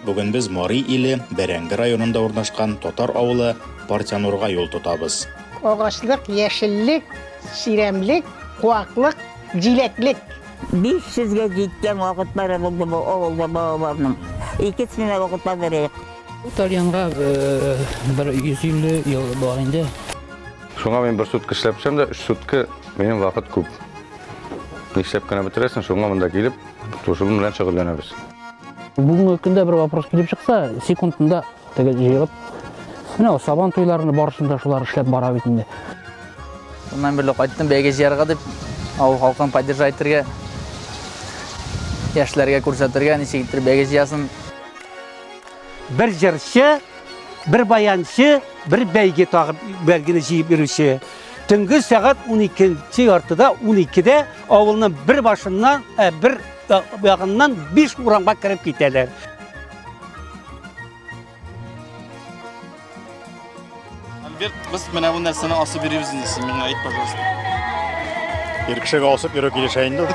Бүгін біз Мари илі Бәрәңгі районында орнашқан Тотар ауылы Партянурға yol тұтабыз. Оғашлық, ешілік, сиремлік, қуақлық, жилеклік. 500-ге жеткен вақыт бәрі болды бұл ауылда балаларының. Екісіне вақыт берейік. Итальянға бір 150 ел бар енді. Шоңа мен бір сутка ішлепсем де, 3 сутка менің вақыт көп. Нешлеп кіна бітіресін, шоңа мұнда келіп, тушылым білән шығырленеміз. Бүгінгі күнде бір вопрос келіп шықса, секундында жиылып, сабан тойларыны барысында шулар ішлеп бара бетінде. Ondan birlik aytdım, bege ziyarga dip, avul halkın paylaştırga, yaşlarga ko'rsattirga, nechigittir bege ziyasın. Bir jırşı, bir bayançı, bir beyge tağıp belgini jiyip yürüyüşü. Tüngü saat 12. yartıda 12'de avulun bir başından, bir yanından 5 uğranğa kirip giderler. Альберт, biz mana bu narsani osib beribsiz, menga ayt, пожалуйста. Bir kişiga osib yürü kelişeyin dedi.